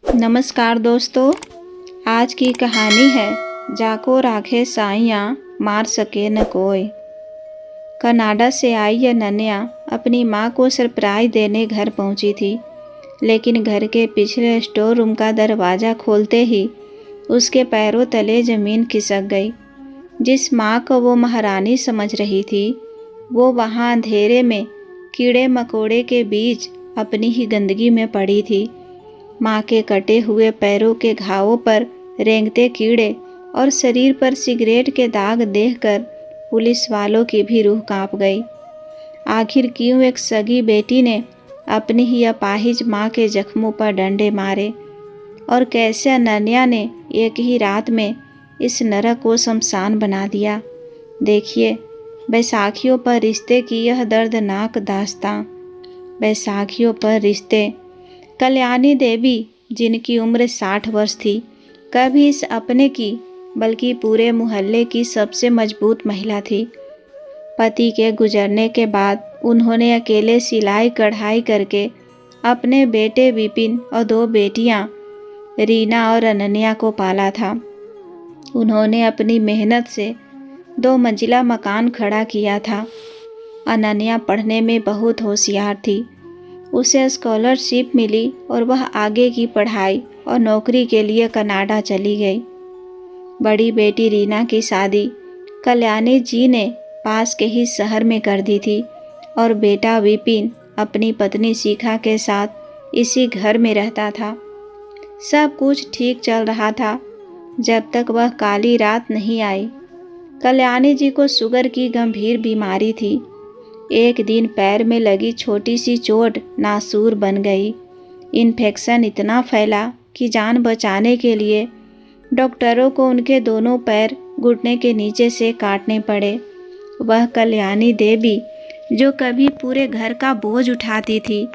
नमस्कार दोस्तों। आज की कहानी है जाको राखे साइयाँ मार सके न कोई। कनाडा से आई यह नन्या अपनी माँ को सरप्राइज देने घर पहुँची थी, लेकिन घर के पिछले स्टोर रूम का दरवाज़ा खोलते ही उसके पैरों तले ज़मीन खिसक गई। जिस माँ को वो महारानी समझ रही थी, वो वहाँ अंधेरे में कीड़े मकोड़े के बीच अपनी ही गंदगी में पड़ी थी। माँ के कटे हुए पैरों के घावों पर रेंगते कीड़े और शरीर पर सिगरेट के दाग देखकर पुलिस वालों की भी रूह कांप गई। आखिर क्यों एक सगी बेटी ने अपनी ही अपाहिज माँ के जख्मों पर डंडे मारे, और कैसे अनन्या ने एक ही रात में इस नरक को शमशान बना दिया। देखिए बैसाखियों पर रिश्ते की यह दर्दनाक दास्तां। बैसाखियों पर रिश्ते। कल्याणी देवी, जिनकी उम्र 60 वर्ष थी, कभी इस अपने की बल्कि पूरे मोहल्ले की सबसे मजबूत महिला थी। पति के गुजरने के बाद उन्होंने अकेले सिलाई कढ़ाई करके अपने बेटे विपिन और 2 बेटियां रीना और अनन्या को पाला था। उन्होंने अपनी मेहनत से 2 मंजिला मकान खड़ा किया था। अनन्या पढ़ने में बहुत होशियार थी। उसे स्कॉलरशिप मिली और वह आगे की पढ़ाई और नौकरी के लिए कनाडा चली गई। बड़ी बेटी रीना की शादी कल्याणी जी ने पास के ही शहर में कर दी थी, और बेटा विपिन अपनी पत्नी शिखा के साथ इसी घर में रहता था। सब कुछ ठीक चल रहा था जब तक वह काली रात नहीं आई। कल्याणी जी को शुगर की गंभीर बीमारी थी। एक दिन पैर में लगी छोटी सी चोट नासूर बन गई। इन्फेक्शन इतना फैला कि जान बचाने के लिए डॉक्टरों को उनके दोनों पैर घुटने के नीचे से काटने पड़े। वह कल्याणी देवी, जो कभी पूरे घर का बोझ उठाती थी,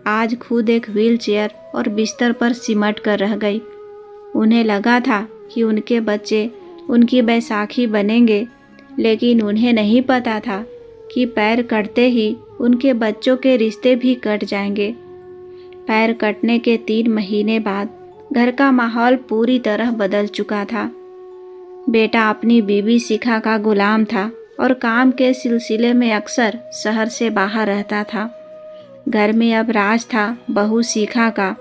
आज खुद एक व्हीलचेयर और बिस्तर पर सिमट कर रह गई। उन्हें लगा था कि उनके बच्चे उनकी बैसाखी बनेंगे, लेकिन उन्हें नहीं पता था कि पैर कटते ही उनके बच्चों के रिश्ते भी कट जाएंगे। पैर कटने के 3 महीने बाद घर का माहौल पूरी तरह बदल चुका था। बेटा अपनी बीवी शिखा का गुलाम था और काम के सिलसिले में अक्सर शहर से बाहर रहता था। घर में अब राज था बहू शिखा का,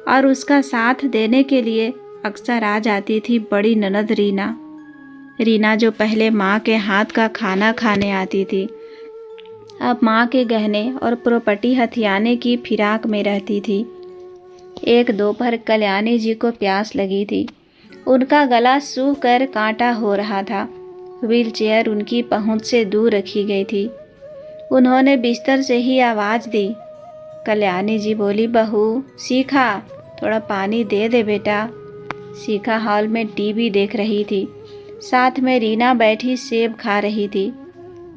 और उसका साथ देने के लिए अक्सर आ जाती थी बड़ी ननद रीना। रीना, जो पहले माँ के हाथ का खाना खाने आती थी, अब माँ के गहने और प्रॉपर्टी हथियाने की फिराक में रहती थी। एक दोपहर कल्याणी जी को प्यास लगी थी। उनका गला सूख कर कांटा हो रहा था। व्हीलचेयर उनकी पहुंच से दूर रखी गई थी। उन्होंने बिस्तर से ही आवाज़ दी। कल्याणी जी बोली, बहू शिखा, थोड़ा पानी दे दे बेटा। शिखा हॉल में टीवी देख रही थी। साथ में रीना बैठी सेब खा रही थी।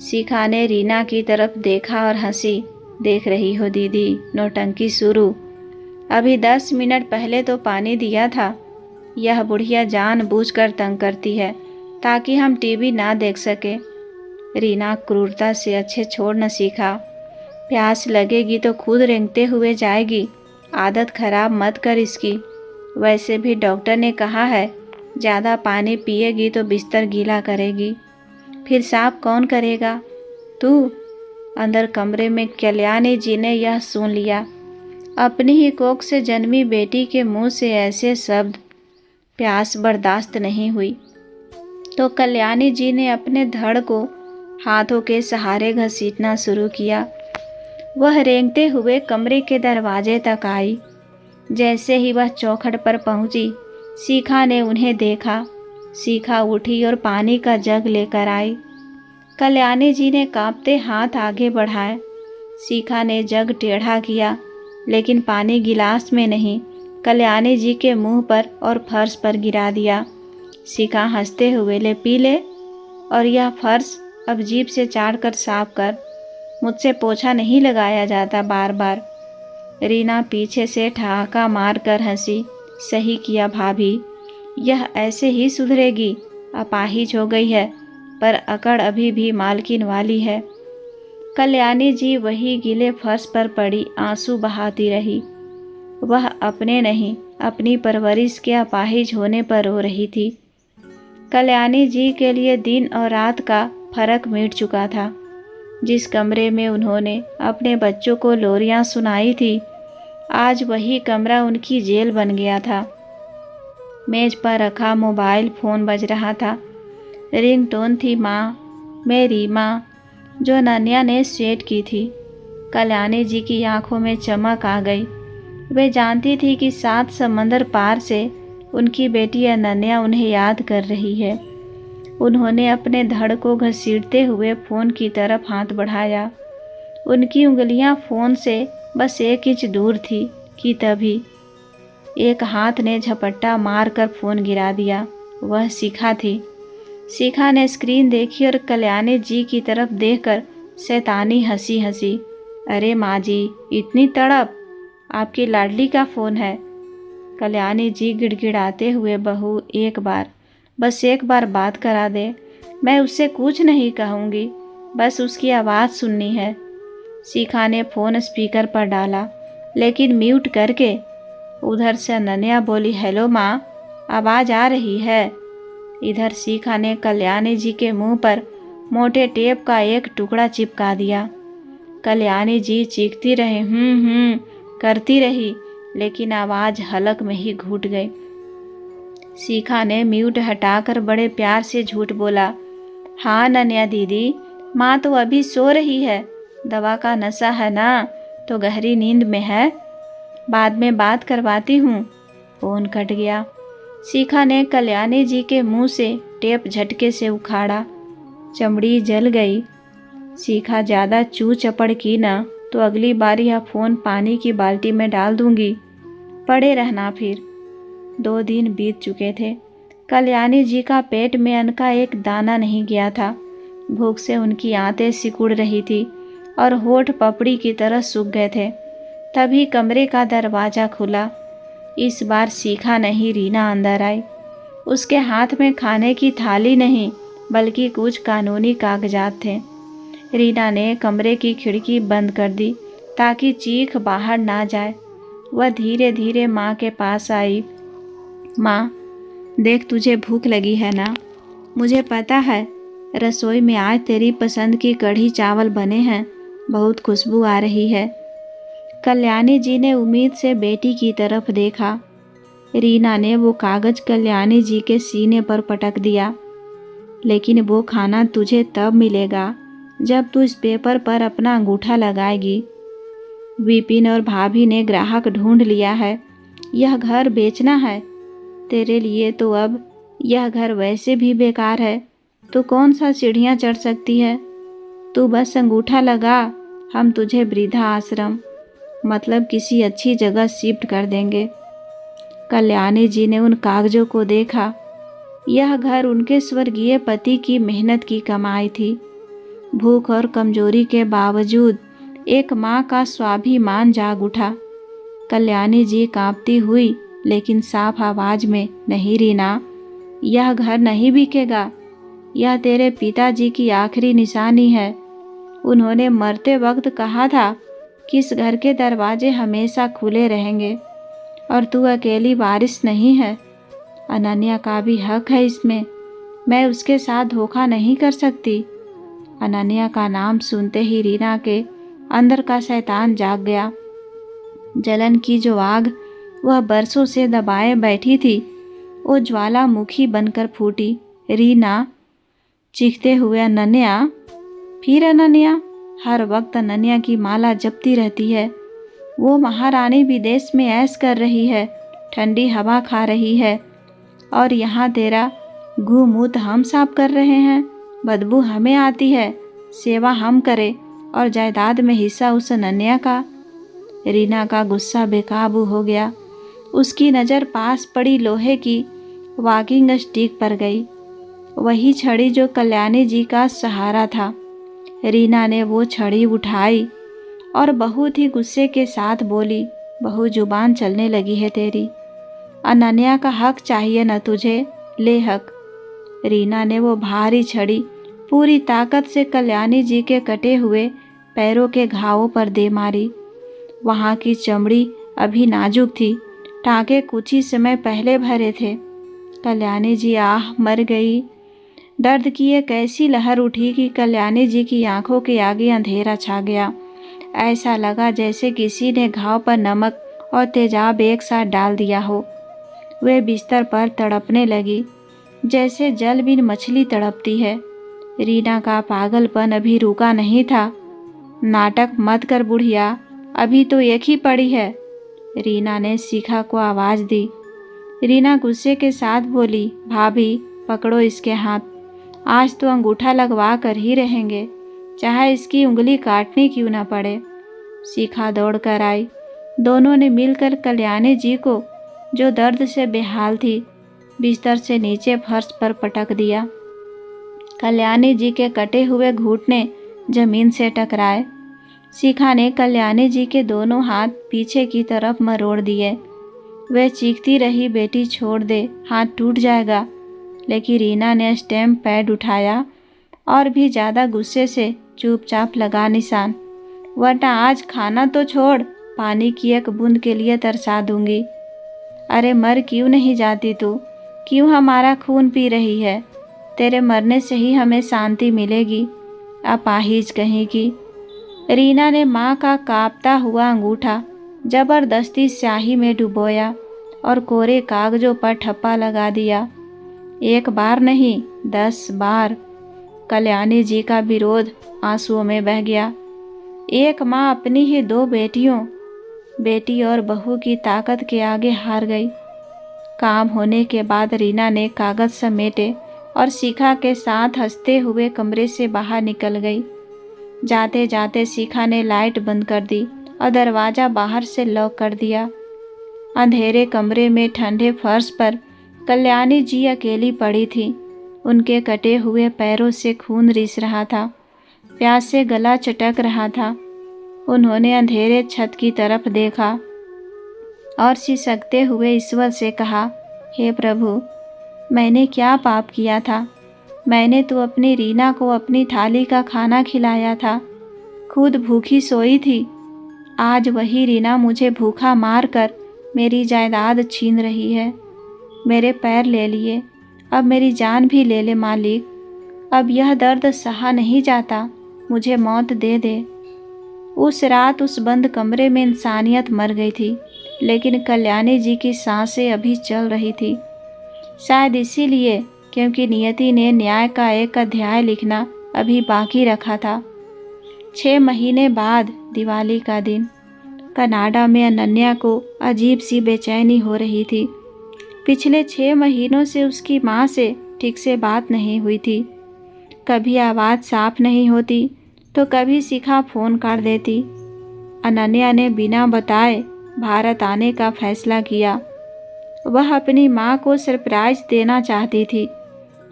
शिखा ने रीना की तरफ देखा और हंसी। देख रही हो दीदी, नौटंकी शुरू। अभी 10 मिनट पहले तो पानी दिया था। यह बुढ़िया जानबूझकर तंग करती है ताकि हम टीवी ना देख सके। रीना क्रूरता से, अच्छे छोड़ न शिखा, प्यास लगेगी तो खुद रेंगते हुए जाएगी। आदत खराब मत कर इसकी। वैसे भी डॉक्टर ने कहा है ज़्यादा पानी पिएगी तो बिस्तर गीला करेगी, फिर साफ कौन करेगा? तू। अंदर कमरे में कल्याणी जी ने यह सुन लिया। अपनी ही कोख से जन्मी बेटी के मुंह से ऐसे शब्द। प्यास बर्दाश्त नहीं हुई तो कल्याणी जी ने अपने धड़ को हाथों के सहारे घसीटना शुरू किया। वह रेंगते हुए कमरे के दरवाजे तक आई। जैसे ही वह चौखट पर पहुंची, शिखा ने उन्हें देखा। शिखा उठी और पानी का जग लेकर आई। कल्याणी जी ने कांपते हाथ आगे बढ़ाए। शिखा ने जग टेढ़ा किया, लेकिन पानी गिलास में नहीं, कल्याणी जी के मुंह पर और फर्श पर गिरा दिया। शिखा हंसते हुए, ले पी ले, और यह फर्श अब जीभ से चाट कर साफ कर। मुझसे पोछा नहीं लगाया जाता बार बार। रीना पीछे से ठहाका मार कर हंसी। सही किया भाभी, यह ऐसे ही सुधरेगी। अपाहिज हो गई है, पर अकड़ अभी भी मालकिन वाली है। कल्याणी जी वही गीले फर्श पर पड़ी आंसू बहाती रही। वह अपने नहीं, अपनी परवरिश के अपाहिज होने पर रो रही थी। कल्याणी जी के लिए दिन और रात का फर्क मिट चुका था। जिस कमरे में उन्होंने अपने बच्चों को लोरियां सुनाई थी, आज वही कमरा उनकी जेल बन गया था। मेज पर रखा मोबाइल फ़ोन बज रहा था। रिंगटोन थी माँ मेरी माँ, जो नन्या ने सेट की थी। कल्याणी जी की आंखों में चमक आ गई। वे जानती थी कि 7 समंदर पार से उनकी बेटी अनन्या उन्हें याद कर रही है। उन्होंने अपने धड़ को घसीटते हुए फ़ोन की तरफ हाथ बढ़ाया। उनकी उंगलियां फ़ोन से बस 1 इंच दूर थी कि तभी एक हाथ ने झपट्टा मारकर फ़ोन गिरा दिया। वह शिखा थी। शिखा ने स्क्रीन देखी और कल्याणी जी की तरफ देखकर शैतानी हंसी हंसी। अरे माँ जी, इतनी तड़प! आपकी लाडली का फ़ोन है। कल्याणी जी गिड़गिड़ाते हुए, बहू एक बार, बस एक बार बात करा दे। मैं उससे कुछ नहीं कहूँगी, बस उसकी आवाज़ सुननी है। शिखा ने फ़ोन स्पीकर पर डाला, लेकिन म्यूट करके। उधर से अनन्या बोली, हेलो माँ, आवाज़ आ रही है। इधर शिखा ने कल्याणी जी के मुंह पर मोटे टेप का एक टुकड़ा चिपका दिया। कल्याणी जी चीखती रही, करती रही, लेकिन आवाज़ हलक में ही घुट गई। शिखा ने म्यूट हटाकर बड़े प्यार से झूठ बोला, हाँ नन्या दीदी, माँ तो अभी सो रही है। दवा का नशा है ना, तो गहरी नींद में है। बाद में बात करवाती हूँ। फ़ोन कट गया। शिखा ने कल्याणी जी के मुंह से टेप झटके से उखाड़ा। चमड़ी जल गई। शिखा ज़्यादा चू चपड़ की न, तो अगली बार यह फ़ोन पानी की बाल्टी में डाल दूंगी। पड़े रहना फिर। 2 दिन बीत चुके थे। कल्याणी जी का पेट में अन्न का एक दाना नहीं गया था। भूख से उनकी आंतें सिकुड़ रही थी और होठ पपड़ी की तरह सूख गए थे। तभी कमरे का दरवाज़ा खुला। इस बार शिखा नहीं, रीना अंदर आई। उसके हाथ में खाने की थाली नहीं, बल्कि कुछ कानूनी कागजात थे। रीना ने कमरे की खिड़की बंद कर दी ताकि चीख बाहर ना जाए। वह धीरे धीरे माँ के पास आई। माँ, देख, तुझे भूख लगी है ना? मुझे पता है, रसोई में आज तेरी पसंद की कढ़ी चावल बने हैं। बहुत खुशबू आ रही है। कल्याणी जी ने उम्मीद से बेटी की तरफ देखा। रीना ने वो कागज कल्याणी जी के सीने पर पटक दिया। लेकिन वो खाना तुझे तब मिलेगा जब तू इस पेपर पर अपना अंगूठा लगाएगी। विपिन और भाभी ने ग्राहक ढूंढ लिया है। यह घर बेचना है। तेरे लिए तो अब यह घर वैसे भी बेकार है। तो कौन सा सीढ़ियाँ चढ़ सकती है? तू बस अंगूठा लगा, हम तुझे वृद्धा आश्रम, मतलब किसी अच्छी जगह शिफ्ट कर देंगे। कल्याणी जी ने उन कागजों को देखा। यह घर उनके स्वर्गीय पति की मेहनत की कमाई थी। भूख और कमजोरी के बावजूद एक माँ का स्वाभिमान जाग उठा। कल्याणी जी कांपती हुई लेकिन साफ आवाज में, नहीं रीना, यह घर नहीं बिकेगा। यह तेरे पिताजी की आखिरी निशानी है। उन्होंने मरते वक्त कहा था कि इस घर के दरवाजे हमेशा खुले रहेंगे और तू अकेली वारिस नहीं है। अनन्या का भी हक है इसमें। मैं उसके साथ धोखा नहीं कर सकती। अनन्या का नाम सुनते ही रीना के अंदर का शैतान जाग गया। जलन की जो आग वह बरसों से दबाए बैठी थी, वो ज्वालामुखी बनकर फूटी। रीना, चीखते हुए, अनन्या, फिर अनन्या। हर वक्त अनन्या की माला जपती रहती है। वो महारानी विदेश में ऐश कर रही है, ठंडी हवा खा रही है, और यहाँ तेरा घूमूत हम साफ कर रहे हैं। बदबू हमें आती है, सेवा हम करें और जायदाद में हिस्सा उस अनन्या का। रीना का गुस्सा बेकाबू हो गया। उसकी नज़र पास पड़ी लोहे की वॉकिंग स्टिक पर गई, वही छड़ी जो कल्याणी जी का सहारा था। रीना ने वो छड़ी उठाई और बहुत ही गुस्से के साथ बोली, बहू, जुबान चलने लगी है तेरी। अनन्या का हक चाहिए न तुझे? ले हक। रीना ने वो भारी छड़ी पूरी ताकत से कल्याणी जी के कटे हुए पैरों के घावों पर दे मारी। वहाँ की चमड़ी अभी नाजुक थी, टाँके कुछ ही समय पहले भरे थे। कल्याणी जी आह मर गई। दर्द की एक ऐसी लहर उठी कि कल्याणी जी की आंखों के आगे अंधेरा छा गया। ऐसा लगा जैसे किसी ने घाव पर नमक और तेजाब एक साथ डाल दिया हो। वे बिस्तर पर तड़पने लगी जैसे जल बिन मछली तड़पती है। रीना का पागलपन अभी रुका नहीं था। नाटक मत कर बुढ़िया, अभी तो एक ही पड़ी है, रीना ने शिखा को आवाज़ दी। रीना गुस्से के साथ बोली, भाभी पकड़ो इसके हाथ, आज तो अंगूठा लगवा कर ही रहेंगे, चाहे इसकी उंगली काटनी क्यों न पड़े। शिखा दौड़ कर आई। दोनों ने मिलकर कल्याणी जी को, जो दर्द से बेहाल थी, बिस्तर से नीचे फर्श पर पटक दिया। कल्याणी जी के कटे हुए घुटने जमीन से टकराए। शिखा ने कल्याणी जी के दोनों हाथ पीछे की तरफ मरोड़ दिए। वह चीखती रही, बेटी छोड़ दे, हाथ टूट जाएगा। लेकिन रीना ने स्टैम्प पैड उठाया और भी ज़्यादा गुस्से से चुपचाप लगा निशान, वरना आज खाना तो छोड़, पानी की एक बूंद के लिए तरसा दूंगी। अरे मर क्यों नहीं जाती तू? क्यों हमारा खून पी रही है? तेरे मरने से ही हमें शांति मिलेगी, अपाहिज कहीं की। रीना ने माँ का कांपता हुआ अंगूठा जबरदस्ती स्याही में डुबोया और कोरे कागजों पर ठप्पा लगा दिया। एक बार नहीं, 10 बार। कल्याणी जी का विरोध आंसुओं में बह गया। एक माँ अपनी ही 2 बेटियों, बेटी और बहू की ताकत के आगे हार गई। काम होने के बाद रीना ने कागज समेटे और शिखा के साथ हंसते हुए कमरे से बाहर निकल गई। जाते जाते शिखा ने लाइट बंद कर दी और दरवाज़ा बाहर से लॉक कर दिया। अंधेरे कमरे में ठंडे फर्श पर कल्याणी जी अकेली पड़ी थी। उनके कटे हुए पैरों से खून रिस रहा था, प्यास से गला चटक रहा था। उन्होंने अंधेरे छत की तरफ देखा और सिसकते हुए ईश्वर से कहा, हे प्रभु, मैंने क्या पाप किया था? मैंने तो अपनी रीना को अपनी थाली का खाना खिलाया था, खुद भूखी सोई थी। आज वही रीना मुझे भूखा मार कर मेरी जायदाद छीन रही है। मेरे पैर ले लिए, अब मेरी जान भी ले ले मालिक। अब यह दर्द सहा नहीं जाता, मुझे मौत दे दे। उस रात उस बंद कमरे में इंसानियत मर गई थी, लेकिन कल्याणी जी की सांसें अभी चल रही थी। शायद इसीलिए, क्योंकि नियति ने न्याय का एक अध्याय लिखना अभी बाकी रखा था। 6 महीने बाद दिवाली का दिन। कनाडा में अनन्या को अजीब सी बेचैनी हो रही थी। पिछले 6 महीनों से उसकी माँ से ठीक से बात नहीं हुई थी। कभी आवाज़ साफ नहीं होती तो कभी शिखा फ़ोन कर देती। अनन्या ने बिना बताए भारत आने का फैसला किया। वह अपनी माँ को सरप्राइज़ देना चाहती थी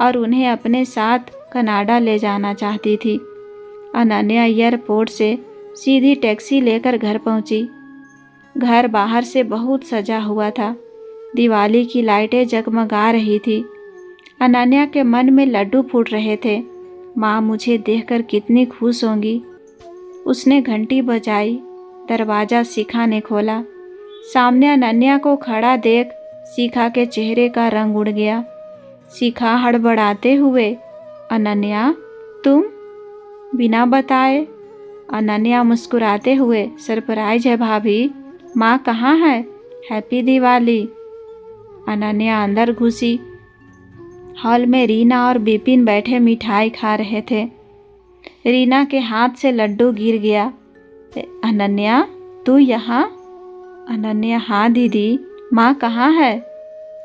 और उन्हें अपने साथ कनाडा ले जाना चाहती थी। अनन्या एयरपोर्ट से सीधी टैक्सी लेकर घर पहुंची। घर बाहर से बहुत सजा हुआ था। दिवाली की लाइटें जगमगा रही थी। अनन्या के मन में लड्डू फूट रहे थे। माँ मुझे देखकर कितनी खुश होंगी। उसने घंटी बजाई। दरवाज़ा शिखा ने खोला। सामने अनन्या को खड़ा देख शिखा के चेहरे का रंग उड़ गया। शिखा हड़बड़ाते हुए, अनन्या तुम? बिना बताए। अनन्या मुस्कुराते हुए, सरप्राइज है भाभी, माँ कहाँ है? हैप्पी दिवाली। अनन्या अंदर घुसी। हॉल में रीना और बिपिन बैठे मिठाई खा रहे थे। रीना के हाथ से लड्डू गिर गया। अनन्या तू यहाँ? अनन्या हाँ दीदी, माँ कहाँ है?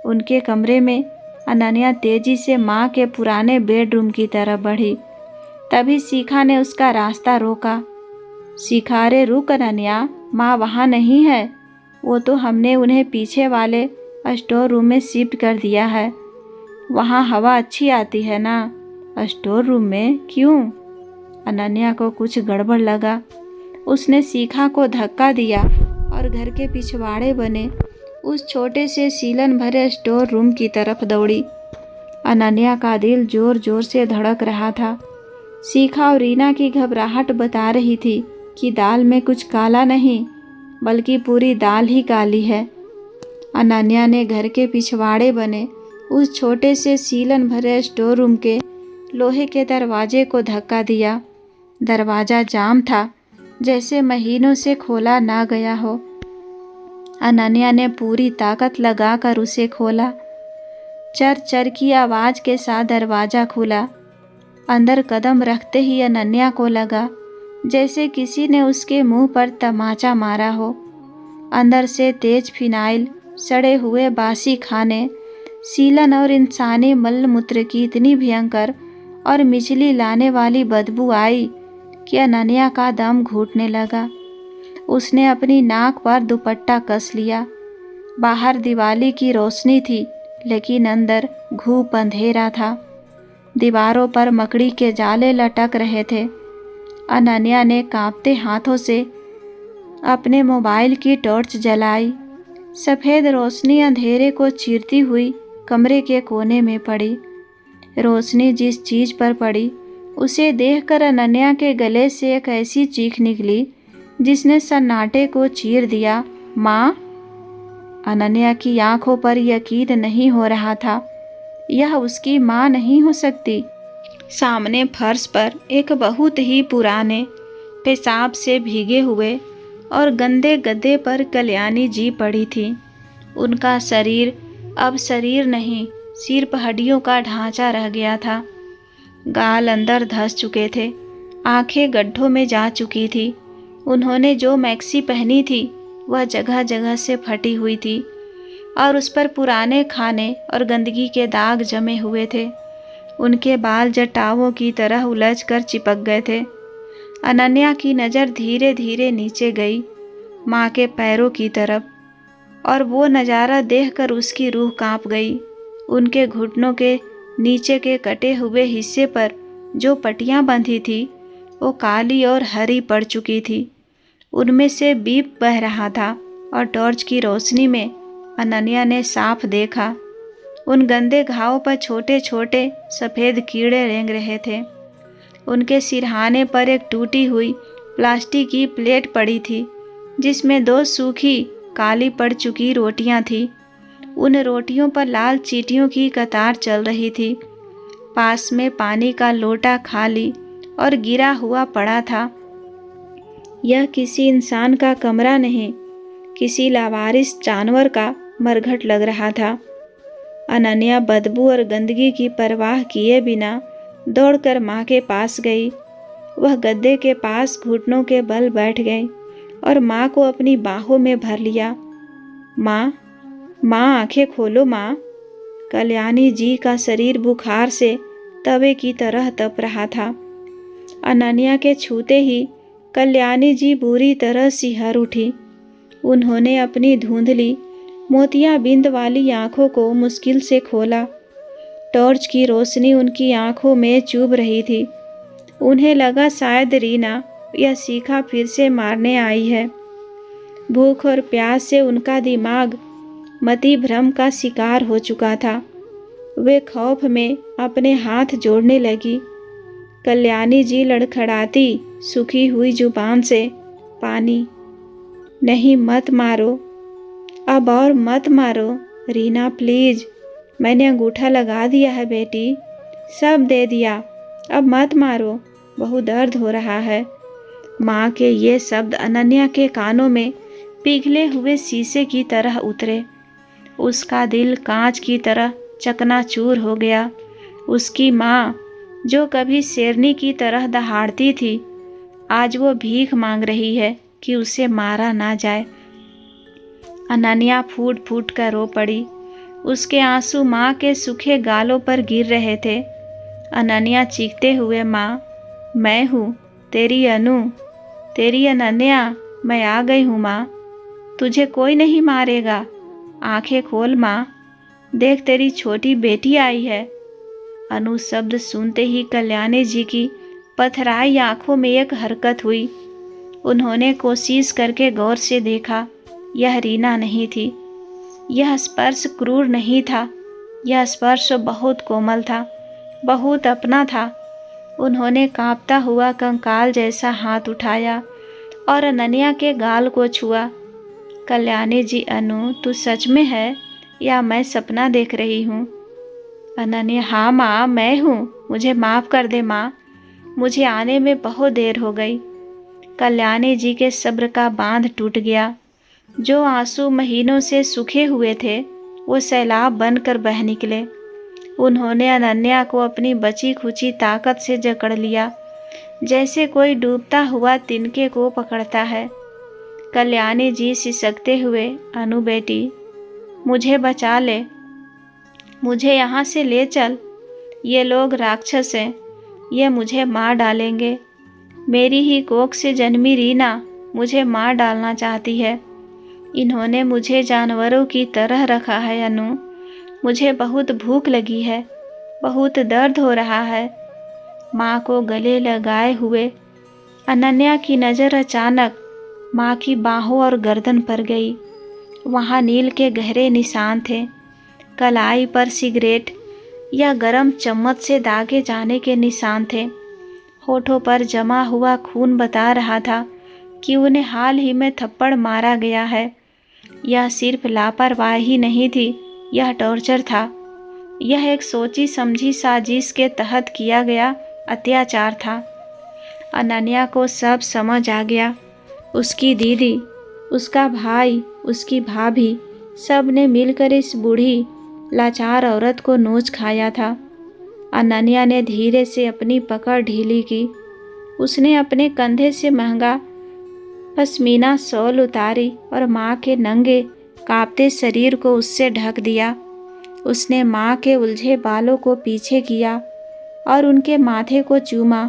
उनके कमरे में। अनन्या तेजी से माँ के पुराने बेडरूम की तरफ बढ़ी। तभी शिखा ने उसका रास्ता रोका। शिखा, रे रुक अनन्या, माँ वहाँ नहीं है। वो तो हमने उन्हें पीछे वाले स्टोर रूम में शिफ्ट कर दिया है। वहाँ हवा अच्छी आती है ना? स्टोर रूम में क्यों? अनन्या को कुछ गड़बड़ लगा। उसने शिखा को धक्का दिया और घर के पिछवाड़े बने उस छोटे से सीलन भरे स्टोर रूम की तरफ दौड़ी। अनन्या का दिल जोर जोर से धड़क रहा था। शिखा और रीना की घबराहट बता रही थी कि दाल में कुछ काला नहीं, बल्कि पूरी दाल ही काली है। अनन्या ने घर के पिछवाड़े बने उस छोटे से सीलन भरे स्टोर रूम के लोहे के दरवाजे को धक्का दिया। दरवाज़ा जाम था, जैसे महीनों से खोला ना गया हो। अनन्या ने पूरी ताकत लगाकर उसे खोला। चर चर की आवाज़ के साथ दरवाज़ा खुला। अंदर कदम रखते ही अनन्या को लगा जैसे किसी ने उसके मुंह पर तमाचा मारा हो। अंदर से तेज फिनाइल, सड़े हुए बासी खाने, सीलन और इंसानी मल मूत्र की इतनी भयंकर और मिचली लाने वाली बदबू आई कि अनन्या का दम घुटने लगा। उसने अपनी नाक पर दुपट्टा कस लिया। बाहर दिवाली की रोशनी थी, लेकिन अंदर घूप अंधेरा था। दीवारों पर मकड़ी के जाले लटक रहे थे। अनन्या ने कांपते हाथों से अपने मोबाइल की टॉर्च जलाई। सफ़ेद रोशनी अंधेरे को चीरती हुई कमरे के कोने में पड़ी। रोशनी जिस चीज़ पर पड़ी उसे देखकर अनन्या के गले से एक ऐसी चीख निकली जिसने सन्नाटे को चीर दिया। माँ! अनन्या की आंखों पर यकीन नहीं हो रहा था। यह उसकी माँ नहीं हो सकती। सामने फर्श पर एक बहुत ही पुराने, पेशाब से भीगे हुए और गंदे गद्दे पर कल्याणी जी पड़ी थी। उनका शरीर अब शरीर नहीं, सिर्फ हड्डियों का ढांचा रह गया था। गाल अंदर धंस चुके थे, आंखें गड्ढों में जा चुकी थी। उन्होंने जो मैक्सी पहनी थी वह जगह जगह से फटी हुई थी और उस पर पुराने खाने और गंदगी के दाग जमे हुए थे। उनके बाल जटाओं की तरह उलझकर चिपक गए थे। अनन्या की नज़र धीरे धीरे नीचे गई, माँ के पैरों की तरफ, और वो नज़ारा देखकर उसकी रूह कांप गई। उनके घुटनों के नीचे के कटे हुए हिस्से पर जो पट्टियाँ बंधी थी वो काली और हरी पड़ चुकी थी। उनमें से बीप बह रहा था और टॉर्च की रोशनी में अनन्या ने साफ देखा। उन गंदे घावों पर छोटे छोटे सफ़ेद कीड़े रेंग रहे थे। उनके सिरहाने पर एक टूटी हुई प्लास्टिक की प्लेट पड़ी थी जिसमें 2 सूखी काली पड़ चुकी रोटियां थीं। उन रोटियों पर लाल चींटियों की कतार चल रही थी। पास में पानी का लोटा खाली और गिरा हुआ पड़ा था। यह किसी इंसान का कमरा नहीं, किसी लावारिस जानवर का मरघट लग रहा था। अनन्या बदबू और गंदगी की परवाह किए बिना दौड़कर माँ के पास गई। वह गद्दे के पास घुटनों के बल बैठ गई और माँ को अपनी बाहों में भर लिया। माँ, माँ, आंखें खोलो माँ। कल्याणी जी का शरीर बुखार से तवे की तरह तप रहा था। अनन्या के छूते ही कल्याणी जी बुरी तरह सिहर उठी। उन्होंने अपनी धुंधली मोतियाबिंद वाली आंखों को मुश्किल से खोला। टॉर्च की रोशनी उनकी आंखों में चुभ रही थी। उन्हें लगा शायद रीना यह शिखा फिर से मारने आई है। भूख और प्यास से उनका दिमाग मति भ्रम का शिकार हो चुका था। वे खौफ में अपने हाथ जोड़ने लगी। कल्याणी जी लड़खड़ाती सूखी हुई जुबान से, पानी नहीं, मत मारो, अब और मत मारो रीना प्लीज। मैंने अंगूठा लगा दिया है बेटी, सब दे दिया, अब मत मारो, बहुत दर्द हो रहा है। माँ के ये शब्द अनन्या के कानों में पिघले हुए शीशे की तरह उतरे। उसका दिल कांच की तरह चकनाचूर हो गया। उसकी माँ जो कभी शेरनी की तरह दहाड़ती थी, आज वो भीख मांग रही है कि उसे मारा ना जाए। अनन्या फूट फूट कर रो पड़ी। उसके आंसू माँ के सूखे गालों पर गिर रहे थे। अनन्या चीखते हुए, माँ, मैं हूँ तेरी अनु, तेरी अनन्या, मैं आ गई हूँ माँ, तुझे कोई नहीं मारेगा, आंखें खोल माँ, देख तेरी छोटी बेटी आई है। अनु शब्द सुनते ही कल्याणी जी की पथराई आंखों में एक हरकत हुई। उन्होंने कोशिश करके गौर से देखा, यह रीना नहीं थी। यह स्पर्श क्रूर नहीं था, यह स्पर्श बहुत कोमल था, बहुत अपना था। उन्होंने कांपता हुआ कंकाल जैसा हाथ उठाया और अनन्या के गाल को छुआ। कल्याणी जी, अनु तू सच में है या मैं सपना देख रही हूँ? अनन्या, हाँ माँ, मैं हूँ, मुझे माफ़ कर दे माँ, मुझे आने में बहुत देर हो गई। कल्याणी जी के सब्र का बांध टूट गया। जो आंसू महीनों से सूखे हुए थे वो सैलाब बनकर बह निकले। उन्होंने अनन्या को अपनी बची खुची ताकत से जकड़ लिया, जैसे कोई डूबता हुआ तिनके को पकड़ता है। कल्याणी जी सिसकते हुए, अनु बेटी, मुझे बचा ले, मुझे यहाँ से ले चल, ये लोग राक्षस हैं, ये मुझे मार डालेंगे। मेरी ही कोख से जन्मी रीना मुझे मार डालना चाहती है। इन्होंने मुझे जानवरों की तरह रखा है अनु, मुझे बहुत भूख लगी है, बहुत दर्द हो रहा है। माँ को गले लगाए हुए अनन्या की नज़र अचानक माँ की बाहों और गर्दन पर गई। वहाँ नील के गहरे निशान थे, कलाई पर सिगरेट या गरम चम्मच से दागे जाने के निशान थे। होठों पर जमा हुआ खून बता रहा था कि उन्हें हाल ही में थप्पड़ मारा गया है। यह सिर्फ लापरवाही नहीं थी, यह टॉर्चर था। यह एक सोची समझी साजिश के तहत किया गया अत्याचार था। अनन्या को सब समझ आ गया। उसकी दीदी, उसका भाई, उसकी भाभी, सब ने मिलकर इस बूढ़ी लाचार औरत को नोच खाया था। अनन्या ने धीरे से अपनी पकड़ ढीली की। उसने अपने कंधे से महंगा पश्मीना शॉल उतारी और माँ के नंगे कांपते शरीर को उससे ढक दिया। उसने माँ के उलझे बालों को पीछे किया और उनके माथे को चूमा।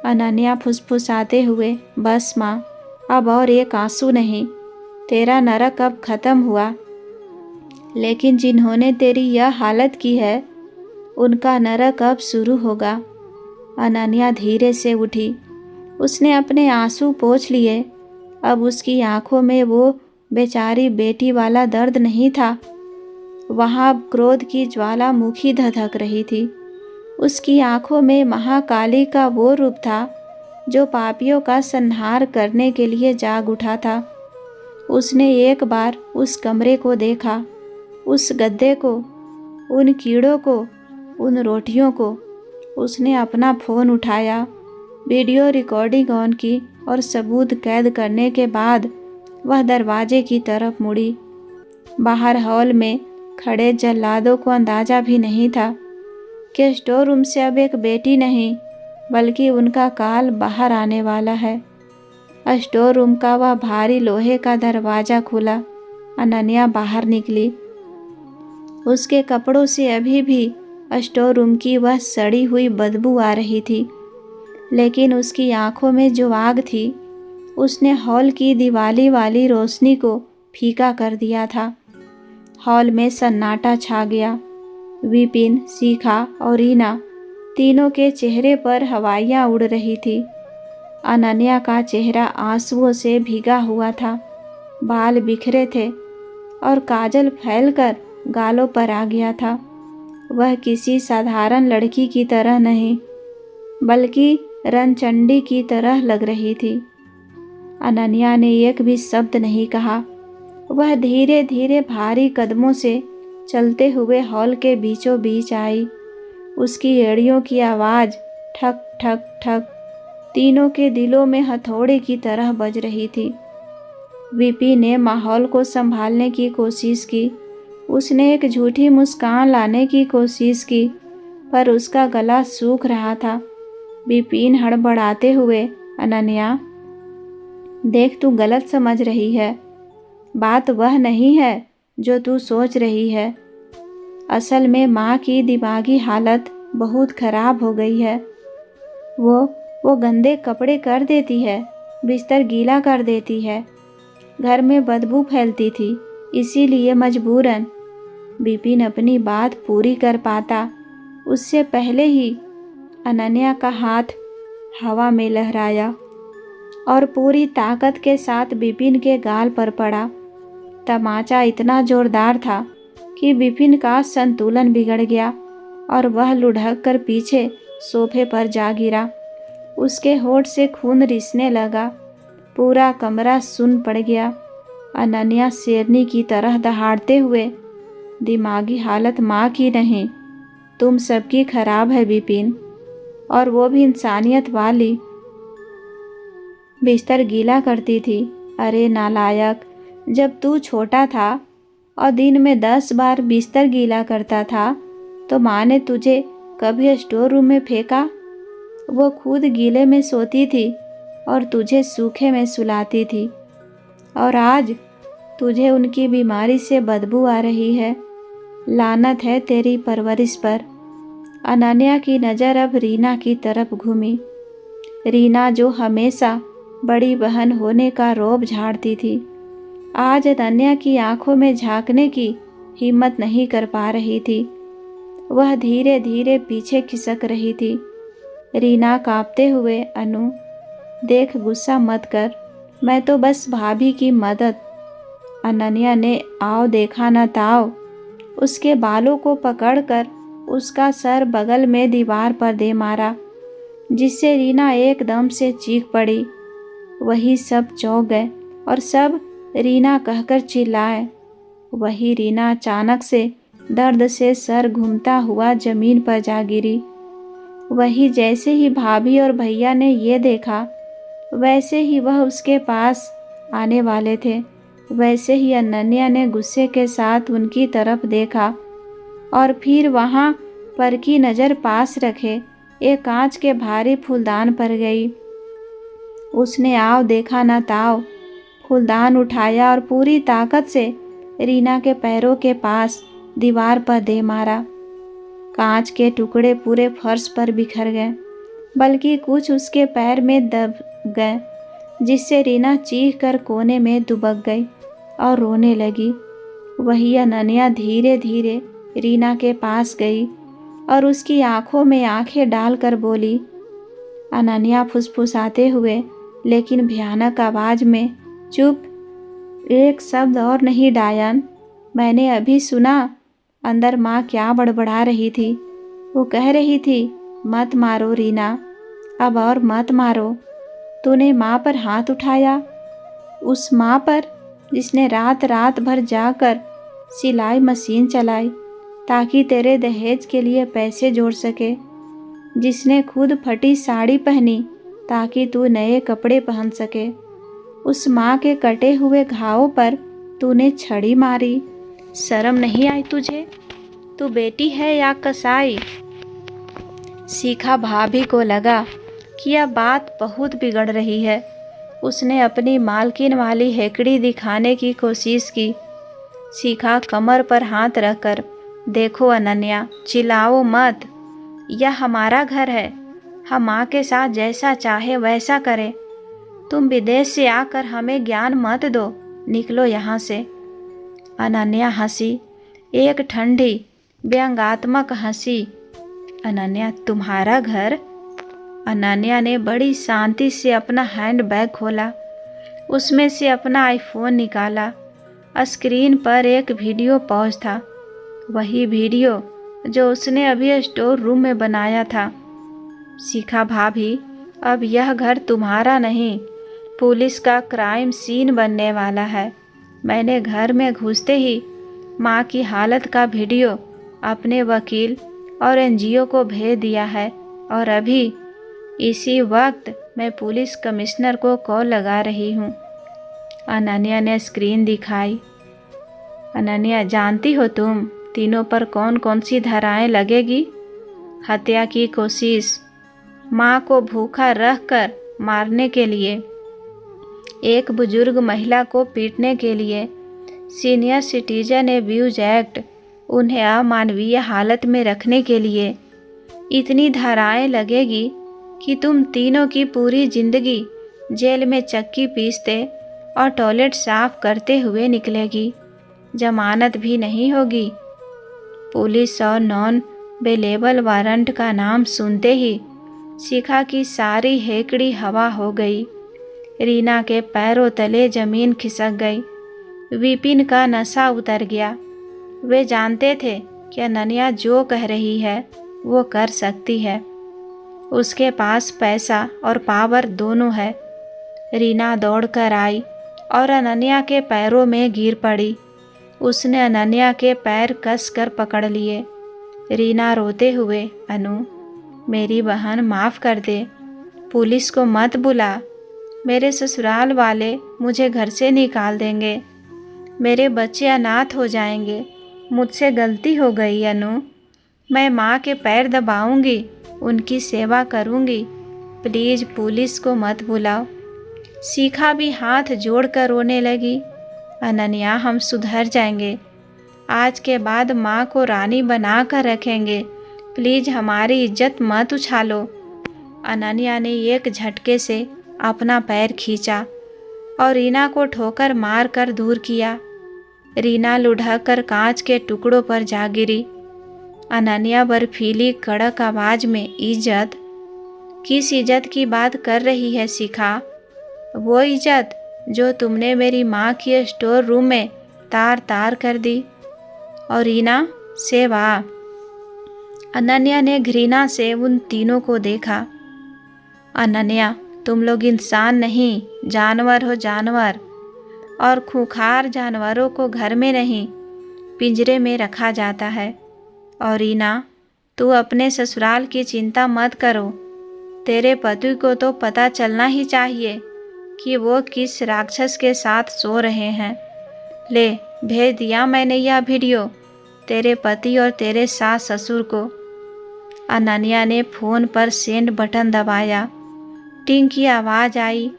अनन्या फुसफुसाते हुए, बस माँ, अब और एक आंसू नहीं, तेरा नरक अब खत्म हुआ। लेकिन जिन्होंने तेरी यह हालत की है उनका नरक अब शुरू होगा। अनन्या धीरे से उठी। उसने अपने आंसू पोंछ लिए। अब उसकी आंखों में वो बेचारी बेटी वाला दर्द नहीं था। वहाँ अब क्रोध की ज्वालामुखी धधक रही थी। उसकी आंखों में महाकाली का वो रूप था जो पापियों का संहार करने के लिए जाग उठा था। उसने एक बार उस कमरे को देखा, उस गद्दे को, उन कीड़ों को, उन रोटियों को। उसने अपना फ़ोन उठाया, वीडियो रिकॉर्डिंग ऑन की और सबूत कैद करने के बाद वह दरवाजे की तरफ मुड़ी। बाहर हॉल में खड़े जल्लादों को अंदाज़ा भी नहीं था कि स्टोर रूम से अब एक बेटी नहीं बल्कि उनका काल बाहर आने वाला है। स्टोर रूम का वह भारी लोहे का दरवाज़ा खुला। अनन्या बाहर निकली। उसके कपड़ों से अभी भी स्टोर रूम की वह सड़ी हुई बदबू आ रही थी, लेकिन उसकी आंखों में जो आग थी उसने हॉल की दिवाली वाली रोशनी को फीका कर दिया था। हॉल में सन्नाटा छा गया। विपिन, शिखा और रीना तीनों के चेहरे पर हवाइयाँ उड़ रही थी। अनन्या का चेहरा आंसुओं से भीगा हुआ था, बाल बिखरे थे और काजल फैलकर गालों पर आ गया था। वह किसी साधारण लड़की की तरह नहीं बल्कि रणचंडी की तरह लग रही थी। अनन्या ने एक भी शब्द नहीं कहा। वह धीरे धीरे भारी कदमों से चलते हुए हॉल के बीचों बीच आई। उसकी एड़ियों की आवाज़ ठक ठक ठक तीनों के दिलों में हथौड़े की तरह बज रही थी। वीपी ने माहौल को संभालने की कोशिश की। उसने एक झूठी मुस्कान लाने की कोशिश की, पर उसका गला सूख रहा था। विपिन हड़बड़ाते हुए, अनन्या देख, तू गलत समझ रही है। बात वह नहीं है जो तू सोच रही है। असल में माँ की दिमागी हालत बहुत खराब हो गई है। वो गंदे कपड़े कर देती है, बिस्तर गीला कर देती है, घर में बदबू फैलती थी, इसीलिए मजबूरन। विपिन अपनी बात पूरी कर पाता उससे पहले ही अनन्या का हाथ हवा में लहराया और पूरी ताकत के साथ विपिन के गाल पर पड़ा। तमाचा इतना जोरदार था कि विपिन का संतुलन बिगड़ गया और वह लुढ़क कर पीछे सोफे पर जा गिरा। उसके होठ से खून रिसने लगा। पूरा कमरा सुन्न पड़ गया। अनन्या शेरनी की तरह दहाड़ते हुए, दिमागी हालत माँ की नहीं, तुम सबकी खराब है विपिन, और वो भी इंसानियत वाली। बिस्तर गीला करती थी। अरे नालायक, जब तू छोटा था और दिन में 10 बार बिस्तर गीला करता था तो माँ ने तुझे कभी स्टोर रूम में फेंका? वो खुद गीले में सोती थी और तुझे सूखे में सुलाती थी, और आज तुझे उनकी बीमारी से बदबू आ रही है। लानत है तेरी परवरिश पर। अनन्या की नज़र अब रीना की तरफ घूमी। रीना जो हमेशा बड़ी बहन होने का रौब झाड़ती थी, आज अनन्या की आंखों में झांकने की हिम्मत नहीं कर पा रही थी। वह धीरे धीरे पीछे खिसक रही थी। रीना कांपते हुए, अनु देख, गुस्सा मत कर, मैं तो बस भाभी की मदद। अनन्या ने आओ देखा न ताओ उसके बालों को पकड़कर उसका सर बगल में दीवार पर दे मारा, जिससे रीना एकदम से चीख पड़ी। वही सब चौंक गए और सब रीना कहकर चिल्लाए। वही रीना अचानक से दर्द से सर घूमता हुआ जमीन पर जा गिरी। वही जैसे ही भाभी और भैया ने ये देखा, वैसे ही वह उसके पास आने वाले थे, वैसे ही अनन्या ने गुस्से के साथ उनकी तरफ देखा और फिर वहाँ पर की नज़र पास रखे एक कांच के भारी फूलदान पर गई। उसने आओ देखा न ताओ फूलदान उठाया और पूरी ताकत से रीना के पैरों के पास दीवार पर दे मारा। कांच के टुकड़े पूरे फर्श पर बिखर गए, बल्कि कुछ उसके पैर में दब गए, जिससे रीना चीख कर कोने में दुबक गई और रोने लगी। वही अनन्या धीरे धीरे रीना के पास गई और उसकी आंखों में आंखें डालकर बोली। अनन्या फुसफुसाते हुए लेकिन भयानक आवाज में, चुप, एक शब्द और नहीं डायन, मैंने अभी सुना अंदर माँ क्या बड़बड़ा रही थी। वो कह रही थी, मत मारो रीना, अब और मत मारो। तूने माँ पर हाथ उठाया, उस माँ पर जिसने रात रात भर जाकर सिलाई मशीन चलाई ताकि तेरे दहेज के लिए पैसे जोड़ सके, जिसने खुद फटी साड़ी पहनी ताकि तू नए कपड़े पहन सके। उस माँ के कटे हुए घावों पर तूने छड़ी मारी। शर्म नहीं आई तुझे? तू बेटी है या कसाई? शिखा भाभी को लगा कि यह बात बहुत बिगड़ रही है। उसने अपनी मालकिन वाली हेकड़ी दिखाने की कोशिश की। शिखा कमर पर हाथ रखकर, देखो अनन्या, चिल्लाओ मत, यह हमारा घर है, हम माँ के साथ जैसा चाहे वैसा करें। तुम विदेश से आकर हमें ज्ञान मत दो, निकलो यहाँ से। अनन्या हंसी, एक ठंडी व्यंग्यात्मक हंसी। अनन्या, तुम्हारा घर? अनन्या ने बड़ी शांति से अपना हैंड बैग खोला, उसमें से अपना आईफोन निकाला। स्क्रीन पर एक वीडियो पॉज था, वही वीडियो जो उसने अभी स्टोर रूम में बनाया था। शिखा भाभी, अब यह घर तुम्हारा नहीं, पुलिस का क्राइम सीन बनने वाला है। मैंने घर में घुसते ही माँ की हालत का वीडियो अपने वकील और एनजीओ को भेज दिया है, और अभी इसी वक्त मैं पुलिस कमिश्नर को कॉल लगा रही हूँ। अनन्या ने स्क्रीन दिखाई। अनन्या, जानती हो तुम तीनों पर कौन कौन सी धाराएं लगेगी? हत्या की कोशिश, माँ को भूखा रखकर मारने के लिए, एक बुजुर्ग महिला को पीटने के लिए, सीनियर सिटीजन एब्यूज एक्ट, उन्हें अमानवीय हालत में रखने के लिए। इतनी धाराएं लगेगी कि तुम तीनों की पूरी जिंदगी जेल में चक्की पीसते और टॉयलेट साफ करते हुए निकलेगी। जमानत भी नहीं होगी। पुलिस और नॉन बेलेबल वारंट का नाम सुनते ही शिखा की सारी हेकड़ी हवा हो गई। रीना के पैरों तले जमीन खिसक गई। विपिन का नशा उतर गया। वे जानते थे कि अनन्या जो कह रही है वो कर सकती है। उसके पास पैसा और पावर दोनों है। रीना दौड़कर आई और अनन्या के पैरों में गिर पड़ी। उसने अनन्या के पैर कसकर पकड़ लिए। रीना रोते हुए, अनु मेरी बहन माफ़ कर दे, पुलिस को मत बुला, मेरे ससुराल वाले मुझे घर से निकाल देंगे, मेरे बच्चे अनाथ हो जाएंगे, मुझसे गलती हो गई अनु, मैं माँ के पैर दबाऊंगी, उनकी सेवा करूंगी, प्लीज़ पुलिस को मत बुलाओ। शिखा भी हाथ जोड़कर रोने लगी। अनन्या हम सुधर जाएंगे, आज के बाद माँ को रानी बना कर रखेंगे, प्लीज़ हमारी इज्जत मत उछालो। अनन्या ने एक झटके से अपना पैर खींचा और रीना को ठोकर मार कर दूर किया। रीना लुढ़क कर कांच के टुकड़ों पर जा गिरी। अनन्या बर्फीली कड़क आवाज में, इज्जत? किस इज्जत की बात कर रही है शिखा? वो इज्जत जो तुमने मेरी माँ की स्टोर रूम में तार तार कर दी। और रीना सेवा। अनन्या ने घृणा से उन तीनों को देखा। अनन्या, तुम लोग इंसान नहीं, जानवर हो, जानवर। और खूंखार जानवरों को घर में नहीं, पिंजरे में रखा जाता है। और रीना, तू अपने ससुराल की चिंता मत करो, तेरे पति को तो पता चलना ही चाहिए कि वो किस राक्षस के साथ सो रहे हैं। ले, भेज दिया मैंने यह वीडियो तेरे पति और तेरे सास ससुर को। अनन्या ने फ़ोन पर सेंड बटन दबाया। टिंग की आवाज़ आई।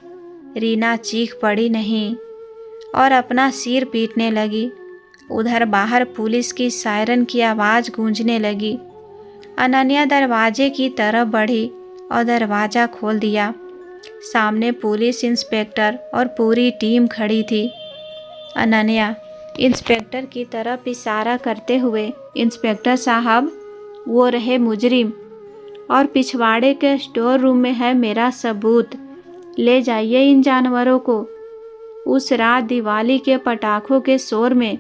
रीना चीख पड़ी नहीं और अपना सिर पीटने लगी। उधर बाहर पुलिस की सायरन की आवाज़ गूंजने लगी। अनन्या दरवाजे की तरफ बढ़ी और दरवाज़ा खोल दिया। सामने पुलिस इंस्पेक्टर और पूरी टीम खड़ी थी। अनन्या इंस्पेक्टर की तरफ इशारा करते हुए, इंस्पेक्टर साहब, वो रहे मुजरिम और पिछवाड़े के स्टोर रूम में है मेरा सबूत, ले जाइए इन जानवरों को। उस रात दिवाली के पटाखों के शोर में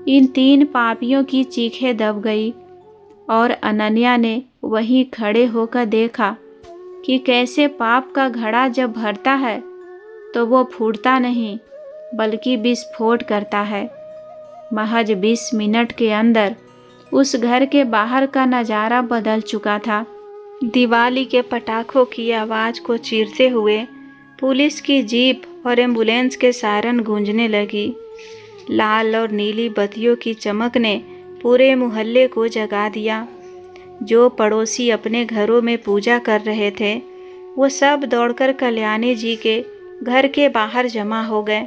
इन 3 पापियों की चीखें दब गई और अनन्या ने वहीं खड़े होकर देखा कि कैसे पाप का घड़ा जब भरता है तो वो फूटता नहीं बल्कि विस्फोट करता है। महज 20 मिनट के अंदर उस घर के बाहर का नज़ारा बदल चुका था। दिवाली के पटाखों की आवाज़ को चीरते हुए पुलिस की जीप और एम्बुलेंस के सायरन गूंजने लगी। लाल और नीली बत्तियों की चमक ने पूरे मोहल्ले को जगा दिया। जो पड़ोसी अपने घरों में पूजा कर रहे थे वो सब दौड़कर कल्याणी जी के घर के बाहर जमा हो गए।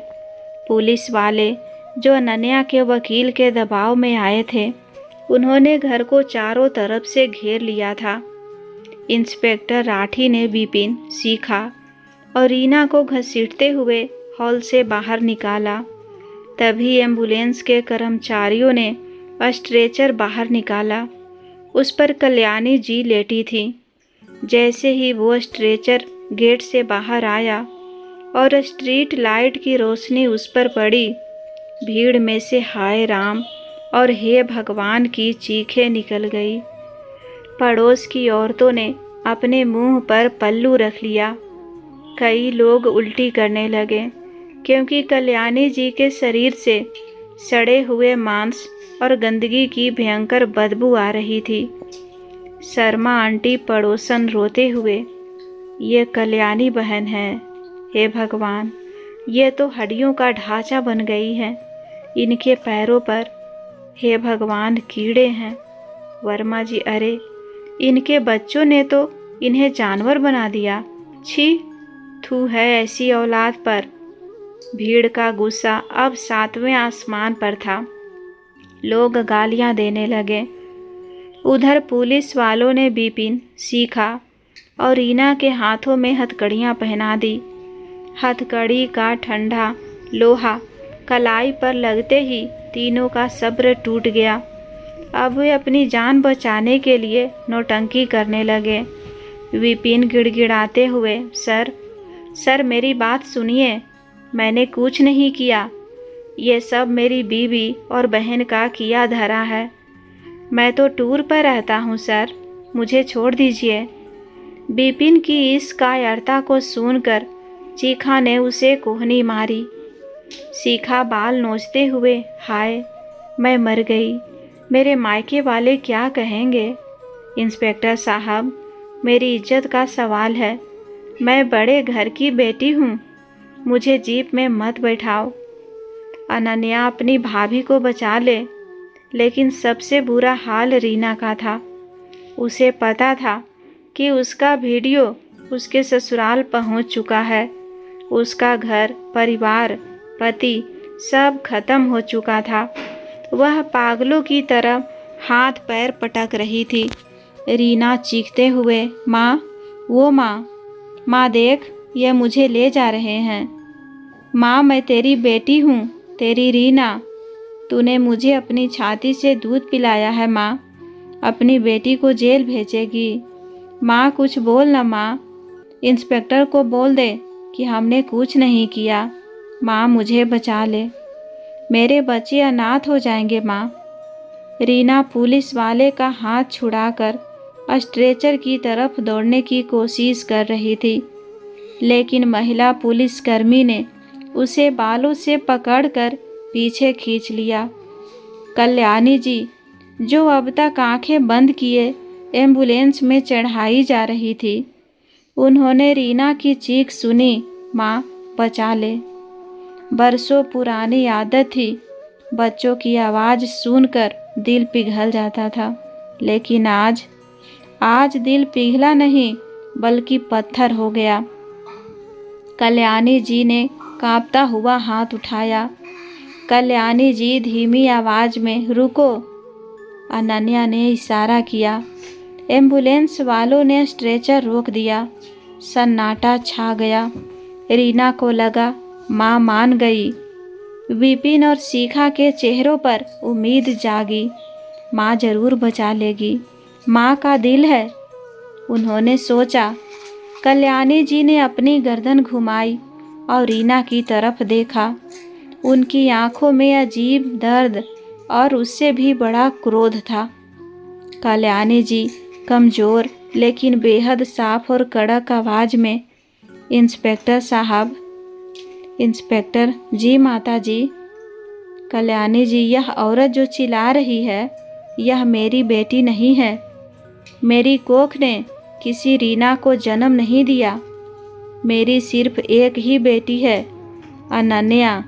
पुलिस वाले जो अनन्या के वकील के दबाव में आए थे, उन्होंने घर को चारों तरफ से घेर लिया था। इंस्पेक्टर राठी ने विपिन, शिखा और रीना को घसीटते हुए हॉल से बाहर निकाला। तभी एम्बुलेंस के कर्मचारियों ने स्ट्रेचर बाहर निकाला। उस पर कल्याणी जी लेटी थी। जैसे ही वो स्ट्रेचर गेट से बाहर आया और स्ट्रीट लाइट की रोशनी उस पर पड़ी, भीड़ में से हाय राम और हे भगवान की चीखें निकल गई। पड़ोस की औरतों ने अपने मुंह पर पल्लू रख लिया। कई लोग उल्टी करने लगे क्योंकि कल्याणी जी के शरीर से सड़े हुए मांस और गंदगी की भयंकर बदबू आ रही थी। शर्मा आंटी पड़ोसन रोते हुए, ये कल्याणी बहन है, हे भगवान, ये तो हड्डियों का ढांचा बन गई है, इनके पैरों पर हे भगवान कीड़े हैं। वर्मा जी, अरे इनके बच्चों ने तो इन्हें जानवर बना दिया, छी, थू है ऐसी औलाद पर। भीड़ का गुस्सा अब 7वें आसमान पर था। लोग गालियां देने लगे। उधर पुलिस वालों ने विपिन, शिखा और रीना के हाथों में हथकड़ियां पहना दी। हथकड़ी का ठंडा लोहा कलाई पर लगते ही तीनों का सब्र टूट गया। अब वे अपनी जान बचाने के लिए नौटंकी करने लगे। विपिन गिड़गिड़ाते हुए, सर मेरी बात सुनिए, मैंने कुछ नहीं किया, ये सब मेरी बीवी और बहन का किया धरा है। मैं तो टूर पर रहता हूँ सर, मुझे छोड़ दीजिए। विपिन की इस कायरता को सुनकर चीखा ने उसे कोहनी मारी। सीखा बाल नोचते हुए, हाय मैं मर गई, मेरे मायके वाले क्या कहेंगे। इंस्पेक्टर साहब, मेरी इज्जत का सवाल है, मैं बड़े घर की बेटी हूँ, मुझे जीप में मत बैठाओ। अनन्या अपनी भाभी को बचा ले, लेकिन सबसे बुरा हाल रीना का था। उसे पता था कि उसका वीडियो उसके ससुराल पहुंच चुका है। उसका घर, परिवार, पति सब खत्म हो चुका था। वह पागलों की तरह हाथ पैर पटक रही थी। रीना चीखते हुए, माँ, वो माँ, माँ देख, ये मुझे ले जा रहे हैं। माँ, मैं तेरी बेटी हूँ, तेरी रीना। तूने मुझे अपनी छाती से दूध पिलाया है माँ, अपनी बेटी को जेल भेजेगी। माँ कुछ बोल ना माँ, इंस्पेक्टर को बोल दे कि हमने कुछ नहीं किया। माँ मुझे बचा ले, मेरे बच्चे अनाथ हो जाएंगे माँ। रीना पुलिस वाले का हाथ छुड़ाकर स्ट्रेचर की तरफ दौड़ने की कोशिश कर रही थी, लेकिन महिला पुलिसकर्मी ने उसे बालों से पकड़कर पीछे खींच लिया। कल्याणी जी, जो अब तक आंखें बंद किए एम्बुलेंस में चढ़ाई जा रही थी, उन्होंने रीना की चीख सुनी, माँ बचा ले। बरसों पुरानी आदत थी, बच्चों की आवाज़ सुनकर दिल पिघल जाता था, लेकिन आज दिल पिघला नहीं बल्कि पत्थर हो गया। कल्याणी जी ने कांपता हुआ हाथ उठाया। कल्याणी जी धीमी आवाज़ में, रुको। अनन्या ने इशारा किया। एम्बुलेंस वालों ने स्ट्रेचर रोक दिया। सन्नाटा छा गया। रीना को लगा माँ मान गई। विपिन और शिखा के चेहरों पर उम्मीद जागी। माँ जरूर बचा लेगी, माँ का दिल है, उन्होंने सोचा। कल्याणी जी ने अपनी गर्दन घुमाई और रीना की तरफ देखा। उनकी आंखों में अजीब दर्द और उससे भी बड़ा क्रोध था। कल्याणी जी कमज़ोर लेकिन बेहद साफ और कड़क आवाज़ में, इंस्पेक्टर साहब। इंस्पेक्टर जी, माता जी। कल्याणी जी, यह औरत जो चिल्ला रही है, यह मेरी बेटी नहीं है। मेरी कोख ने किसी रीना को जन्म नहीं दिया। मेरी सिर्फ एक ही बेटी है, अनन्या।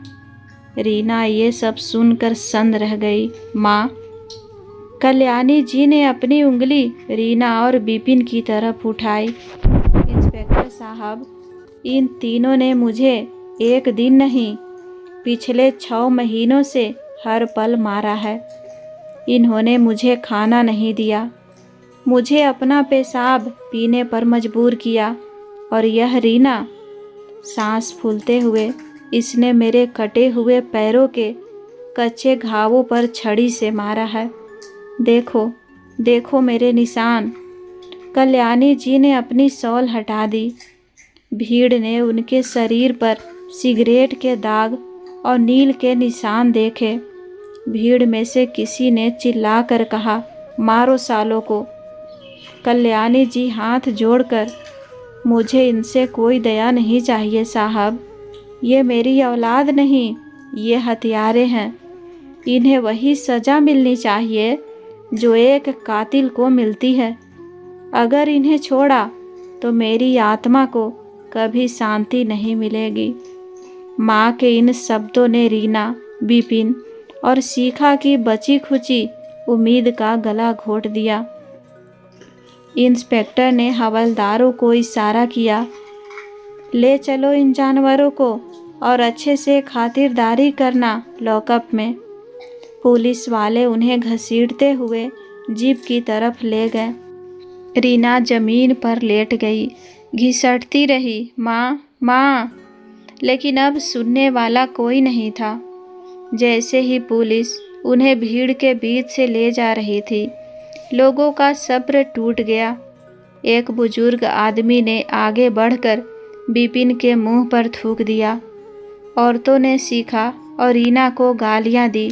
रीना ये सब सुनकर सन्न रह गई। माँ। कल्याणी जी ने अपनी उंगली रीना और विपिन की तरफ उठाई। इंस्पेक्टर साहब, इन तीनों ने मुझे एक दिन नहीं, पिछले 6 महीनों से हर पल मारा है। इन्होंने मुझे खाना नहीं दिया, मुझे अपना पेशाब पीने पर मजबूर किया, और यह रीना, सांस फूलते हुए इसने मेरे कटे हुए पैरों के कच्चे घावों पर छड़ी से मारा है। देखो, देखो मेरे निशान। कल्याणी जी ने अपनी शॉल हटा दी। भीड़ ने उनके शरीर पर सिगरेट के दाग और नील के निशान देखे। भीड़ में से किसी ने चिल्लाकर कहा, मारो सालों को। कल्याणी जी हाथ जोड़कर, मुझे इनसे कोई दया नहीं चाहिए साहब, ये मेरी औलाद नहीं, ये हत्यारे हैं। इन्हें वही सज़ा मिलनी चाहिए जो एक कातिल को मिलती है। अगर इन्हें छोड़ा तो मेरी आत्मा को कभी शांति नहीं मिलेगी। माँ के इन शब्दों ने रीना, विपिन और शिखा की बची खुची उम्मीद का गला घोट दिया। इंस्पेक्टर ने हवलदारों को इशारा किया, ले चलो इन जानवरों को और अच्छे से खातिरदारी करना लॉकअप में। पुलिस वाले उन्हें घसीटते हुए जीप की तरफ ले गए। रीना जमीन पर लेट गई, घिसटती रही, माँ, माँ, लेकिन अब सुनने वाला कोई नहीं था। जैसे ही पुलिस उन्हें भीड़ के बीच से ले जा रही थी, लोगों का सब्र टूट गया। एक बुजुर्ग आदमी ने आगे बढ़कर विपिन के मुंह पर थूक दिया। औरतों ने शिखा और रीना को गालियां दी।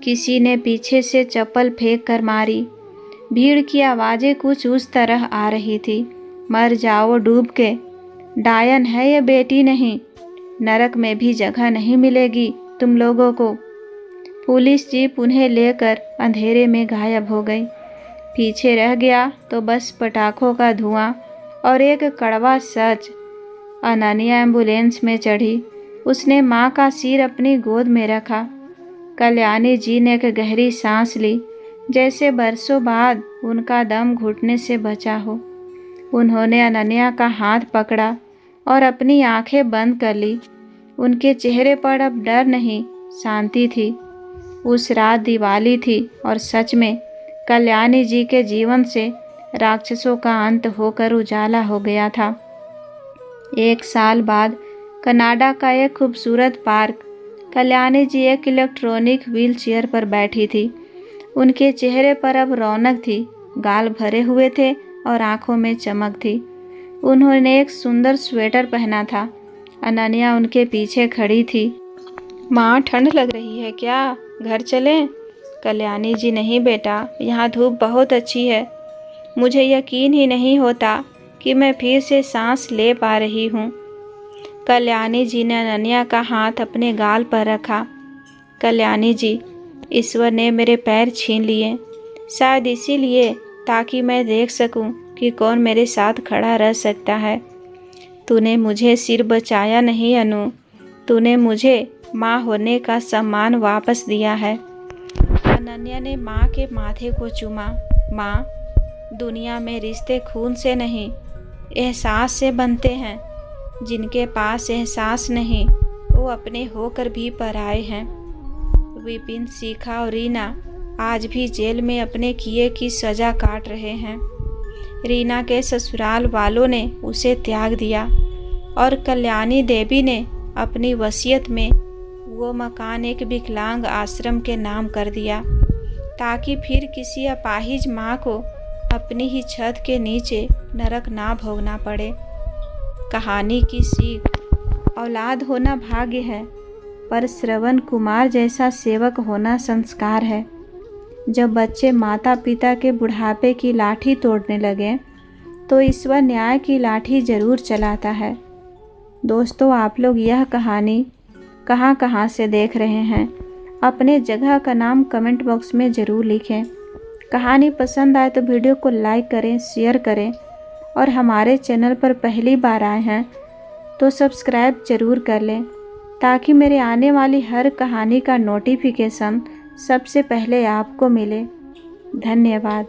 किसी ने पीछे से चप्पल फेंक कर मारी। भीड़ की आवाज़ें कुछ उस तरह आ रही थी, मर जाओ डूब के, डायन है ये बेटी नहीं। नरक में भी जगह नहीं मिलेगी तुम लोगों को। पुलिस जीप उन्हें लेकर अंधेरे में गायब हो गई। पीछे रह गया तो बस पटाखों का धुआं और एक कड़वा सच। अनन्या एम्बुलेंस में चढ़ी। उसने माँ का सिर अपनी गोद में रखा। कल्याणी जी ने एक गहरी सांस ली, जैसे बरसों बाद उनका दम घुटने से बचा हो। उन्होंने अनन्या का हाथ पकड़ा और अपनी आंखें बंद कर ली। उनके चेहरे पर अब डर नहीं, शांति थी। उस रात दिवाली थी और सच में कल्याणी जी के जीवन से राक्षसों का अंत होकर उजाला हो गया था। 1 साल बाद कनाडा का एक खूबसूरत पार्क। कल्याणी जी एक इलेक्ट्रॉनिक व्हील चेयर पर बैठी थी। उनके चेहरे पर अब रौनक थी, गाल भरे हुए थे और आंखों में चमक थी। उन्होंने एक सुंदर स्वेटर पहना था। अनन्या उनके पीछे खड़ी थी। माँ, ठंड लग रही है क्या? घर चलें? कल्याणी जी, नहीं बेटा, यहाँ धूप बहुत अच्छी है। मुझे यकीन ही नहीं होता कि मैं फिर से सांस ले पा रही हूँ। कल्याणी जी ने अनन्या का हाथ अपने गाल पर रखा। कल्याणी जी, ईश्वर ने मेरे पैर छीन लिए, शायद इसीलिए ताकि मैं देख सकूं कि कौन मेरे साथ खड़ा रह सकता है। तूने मुझे सिर बचाया नहीं अनु, तूने मुझे माँ होने का सम्मान वापस दिया है। अनन्या ने माँ के माथे को चूमा। माँ, दुनिया में रिश्ते खून से नहीं, एहसास से बनते हैं। जिनके पास एहसास नहीं, वो अपने होकर भी पराए हैं। विपिन, शिखा और रीना आज भी जेल में अपने किए की सज़ा काट रहे हैं। रीना के ससुराल वालों ने उसे त्याग दिया और कल्याणी देवी ने अपनी वसीयत में वो मकान एक विकलांग आश्रम के नाम कर दिया, ताकि फिर किसी अपाहिज माँ को अपनी ही छत के नीचे नरक ना भोगना पड़े। कहानी की सीख: औलाद होना भाग्य है, पर श्रवण कुमार जैसा सेवक होना संस्कार है। जब बच्चे माता पिता के बुढ़ापे की लाठी तोड़ने लगे तो ईश्वर न्याय की लाठी जरूर चलाता है। दोस्तों, आप लोग यह कहानी कहाँ से देख रहे हैं? अपने जगह का नाम कमेंट बॉक्स में ज़रूर लिखें। कहानी पसंद आए तो वीडियो को लाइक करें, शेयर करें और हमारे चैनल पर पहली बार आए हैं तो सब्सक्राइब ज़रूर कर लें, ताकि मेरे आने वाली हर कहानी का नोटिफिकेशन सबसे पहले आपको मिले। धन्यवाद।